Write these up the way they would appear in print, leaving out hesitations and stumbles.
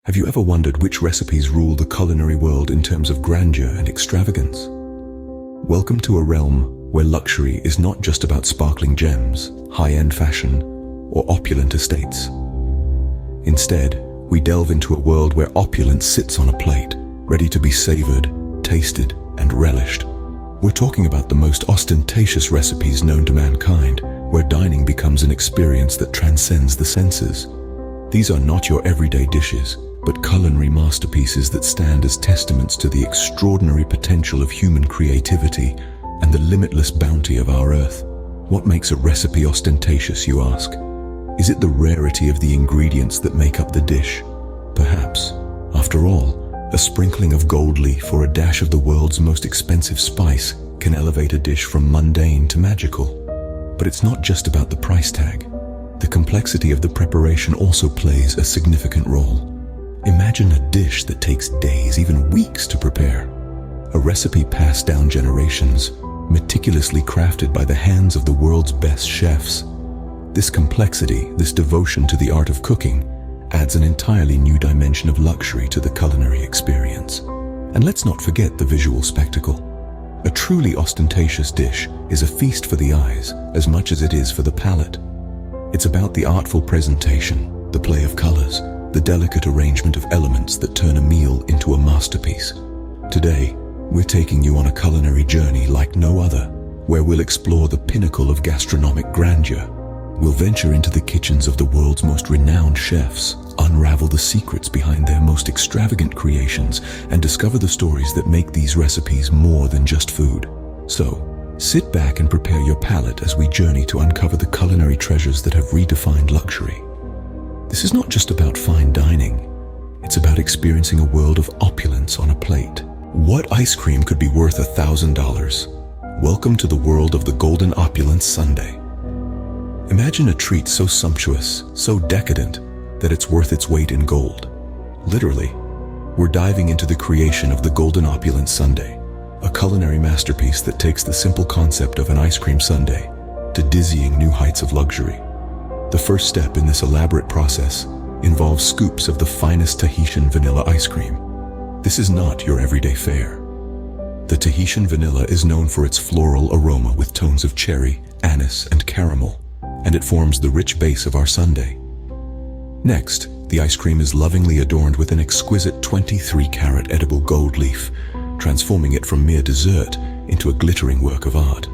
Have you ever wondered which recipes rule the culinary world in terms of grandeur and extravagance? Welcome to a realm where luxury is not just about sparkling gems, high-end fashion, or opulent estates. Instead, we delve into a world where opulence sits on a plate, ready to be savored, tasted, and relished. We're talking about the most ostentatious recipes known to mankind, where dining becomes an experience that transcends the senses. These are not your everyday dishes, but culinary masterpieces that stand as testaments to the extraordinary potential of human creativity and the limitless bounty of our earth. What makes a recipe ostentatious, you ask? Is it the rarity of the ingredients that make up the dish? Perhaps. After all, a sprinkling of gold leaf or a dash of the world's most expensive spice can elevate a dish from mundane to magical. But it's not just about the price tag. The complexity of the preparation also plays a significant role. Imagine a dish that takes days, even weeks to prepare. A recipe passed down generations, meticulously crafted by the hands of the world's best chefs. This complexity, this devotion to the art of cooking, adds an entirely new dimension of luxury to the culinary experience. And let's not forget the visual spectacle. A truly ostentatious dish is a feast for the eyes as much as it is for the palate. It's about the artful presentation, the play of colors, the delicate arrangement of elements that turn a meal into a masterpiece. Today, we're taking you on a culinary journey like no other, where we'll explore the pinnacle of gastronomic grandeur. We'll venture into the kitchens of the world's most renowned chefs, unravel the secrets behind their most extravagant creations, and discover the stories that make these recipes more than just food. So, sit back and prepare your palate as we journey to uncover the culinary treasures that have redefined luxury. This is not just about fine dining. It's about experiencing a world of opulence on a plate. What ice cream could be worth $1,000? Welcome to the world of the Golden Opulence Sundae. Imagine a treat so sumptuous, so decadent, that it's worth its weight in gold. Literally, we're diving into the creation of the Golden Opulence Sundae, a culinary masterpiece that takes the simple concept of an ice cream sundae to dizzying new heights of luxury. The first step in this elaborate process involves scoops of the finest Tahitian vanilla ice cream. This is not your everyday fare. The Tahitian vanilla is known for its floral aroma with tones of cherry, anise, and caramel, and it forms the rich base of our sundae. Next, the ice cream is lovingly adorned with an exquisite 23-carat edible gold leaf, transforming it from mere dessert into a glittering work of art.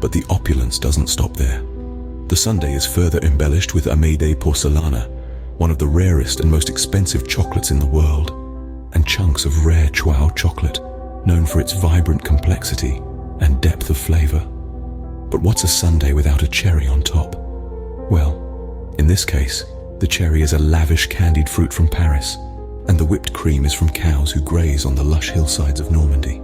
But the opulence doesn't stop there. The sundae is further embellished with Amede porcelana, one of the rarest and most expensive chocolates in the world, and chunks of rare Chuao chocolate, known for its vibrant complexity and depth of flavor. But what's a sundae without a cherry on top? Well, in this case, the cherry is a lavish candied fruit from Paris, and the whipped cream is from cows who graze on the lush hillsides of Normandy.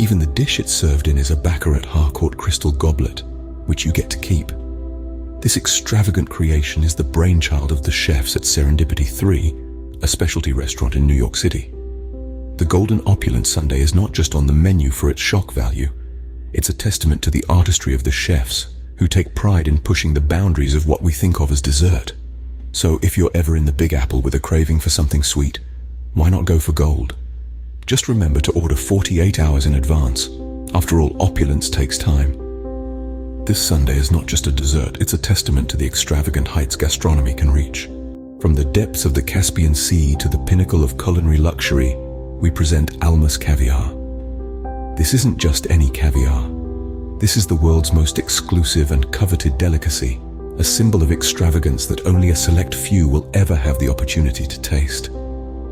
Even the dish it's served in is a Baccarat Harcourt crystal goblet, which you get to keep. This extravagant creation is the brainchild of the chefs at Serendipity 3, a specialty restaurant in New York City. The Golden Opulence Sundae is not just on the menu for its shock value. It's a testament to the artistry of the chefs, who take pride in pushing the boundaries of what we think of as dessert. So if you're ever in the Big Apple with a craving for something sweet, why not go for gold? Just remember to order 48 hours in advance. After all, opulence takes time. This sundae is not just a dessert, it's a testament to the extravagant heights gastronomy can reach. From the depths of the Caspian Sea to the pinnacle of culinary luxury, we present Alma Caviar. This isn't just any caviar. This is the world's most exclusive and coveted delicacy, a symbol of extravagance that only a select few will ever have the opportunity to taste.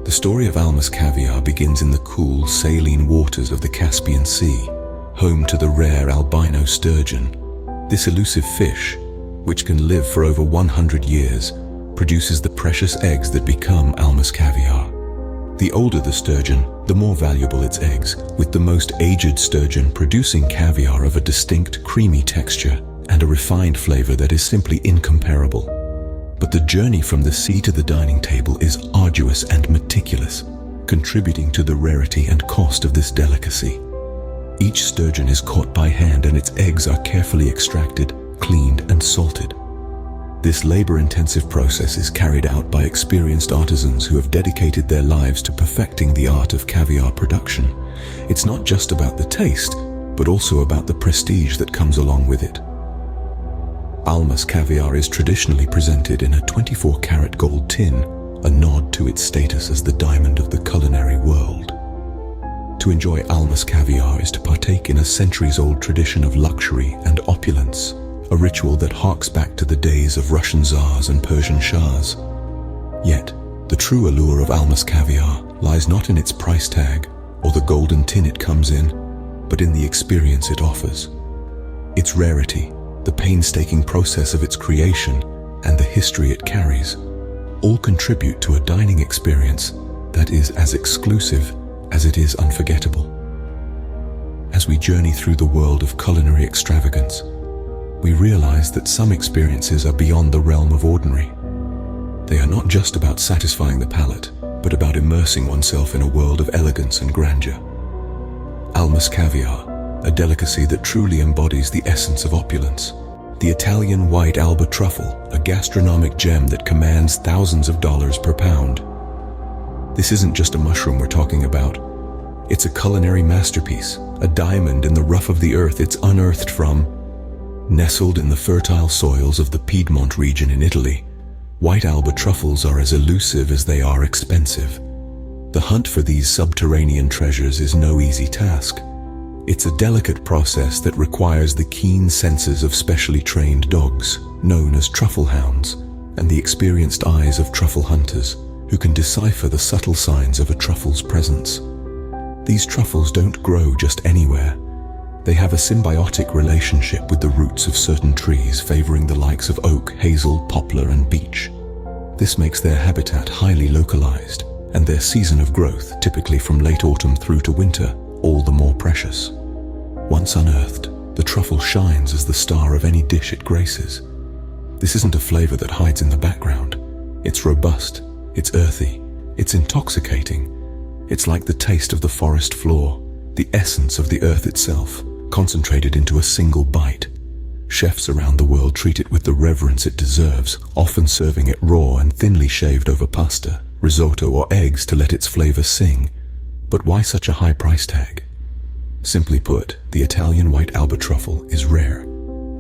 The story of Alma Caviar begins in the cool, saline waters of the Caspian Sea, home to the rare albino sturgeon. This elusive fish, which can live for over 100 years, produces the precious eggs that become Alma Caviar. The older the sturgeon, the more valuable its eggs, with the most aged sturgeon producing caviar of a distinct creamy texture and a refined flavor that is simply incomparable. But the journey from the sea to the dining table is arduous and meticulous, contributing to the rarity and cost of this delicacy. Each sturgeon is caught by hand and its eggs are carefully extracted, cleaned, and salted. This labor-intensive process is carried out by experienced artisans who have dedicated their lives to perfecting the art of caviar production. It's not just about the taste, but also about the prestige that comes along with it. Alma's caviar is traditionally presented in a 24-karat gold tin, a nod to its status as the diamond of the culinary world. To enjoy Alma's caviar is to partake in a centuries-old tradition of luxury and opulence, a ritual that harks back to the days of Russian czars and Persian shahs. Yet, the true allure of Alma's caviar lies not in its price tag or the golden tin it comes in, but in the experience it offers. Its rarity, the painstaking process of its creation, and the history it carries all contribute to a dining experience that is as exclusive as it is unforgettable. As we journey through the world of culinary extravagance, we realize that some experiences are beyond the realm of ordinary. They are not just about satisfying the palate, but about immersing oneself in a world of elegance and grandeur. Alma's caviar, a delicacy that truly embodies the essence of opulence. The Italian white Alba truffle, a gastronomic gem that commands thousands of dollars per pound. This isn't just a mushroom we're talking about. It's a culinary masterpiece, a diamond in the rough of the earth it's unearthed from. Nestled in the fertile soils of the Piedmont region in Italy, white Alba truffles are as elusive as they are expensive. The hunt for these subterranean treasures is no easy task. It's a delicate process that requires the keen senses of specially trained dogs, known as truffle hounds, and the experienced eyes of truffle hunters, who can decipher the subtle signs of a truffle's presence. These truffles don't grow just anywhere. They have a symbiotic relationship with the roots of certain trees favoring the likes of oak, hazel, poplar, and beech. This makes their habitat highly localized, and their season of growth, typically from late autumn through to winter, all the more precious. Once unearthed, the truffle shines as the star of any dish it graces. This isn't a flavor that hides in the background. It's robust, it's earthy, it's intoxicating. It's like the taste of the forest floor, the essence of the earth itself, concentrated into a single bite. Chefs around the world treat it with the reverence it deserves, often serving it raw and thinly shaved over pasta, risotto, or eggs to let its flavor sing. But why such a high price tag? Simply put, the Italian white Alba truffle is rare.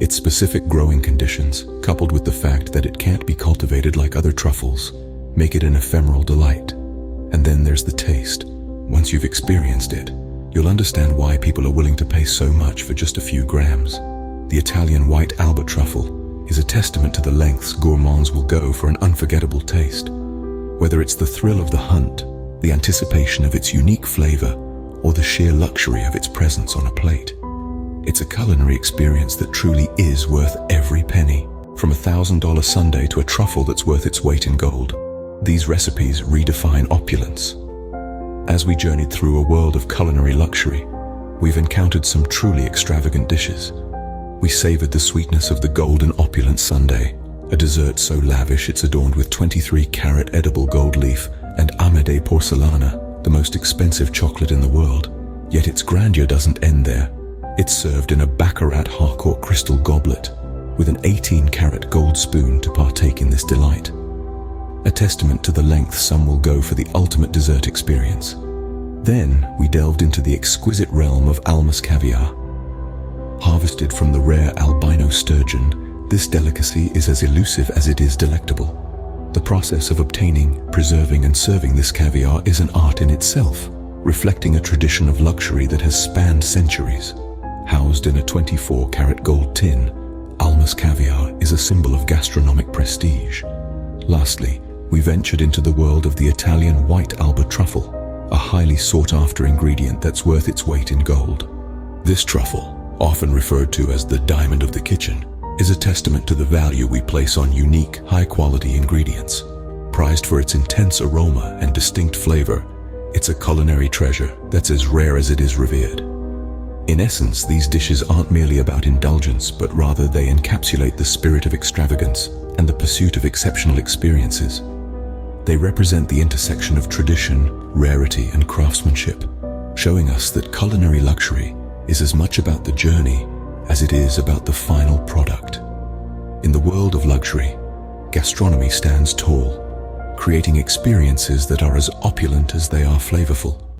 Its specific growing conditions, coupled with the fact that it can't be cultivated like other truffles, make it an ephemeral delight. And then there's the taste. Once you've experienced it, you'll understand why people are willing to pay so much for just a few grams. The Italian white Alba truffle is a testament to the lengths gourmands will go for an unforgettable taste. Whether it's the thrill of the hunt, the anticipation of its unique flavor, or the sheer luxury of its presence on a plate, it's a culinary experience that truly is worth every penny. From a $1,000 sundae to a truffle that's worth its weight in gold, these recipes redefine opulence. As we journeyed through a world of culinary luxury, we've encountered some truly extravagant dishes. We savored the sweetness of the golden opulent sundae, a dessert so lavish it's adorned with 23-karat edible gold leaf, and Amade porcelana, the most expensive chocolate in the world. Yet its grandeur doesn't end there. It's served in a baccarat harcourt crystal goblet, with an 18-karat gold spoon to partake in this delight. A testament to the length some will go for the ultimate dessert experience. Then we delved into the exquisite realm of Alma's caviar. Harvested from the rare albino sturgeon, this delicacy is as elusive as it is delectable. The process of obtaining, preserving, and serving this caviar is an art in itself, reflecting a tradition of luxury that has spanned centuries. Housed in a 24-karat gold tin, Alma's caviar is a symbol of gastronomic prestige. Lastly, we ventured into the world of the Italian white Alba truffle, a highly sought-after ingredient that's worth its weight in gold. This truffle, often referred to as the diamond of the kitchen, is a testament to the value we place on unique, high-quality ingredients. Prized for its intense aroma and distinct flavor, it's a culinary treasure that's as rare as it is revered. In essence, these dishes aren't merely about indulgence, but rather they encapsulate the spirit of extravagance and the pursuit of exceptional experiences. They represent the intersection of tradition, rarity, and craftsmanship, showing us that culinary luxury is as much about the journey as it is about the final product. In the world of luxury, gastronomy stands tall, creating experiences that are as opulent as they are flavorful.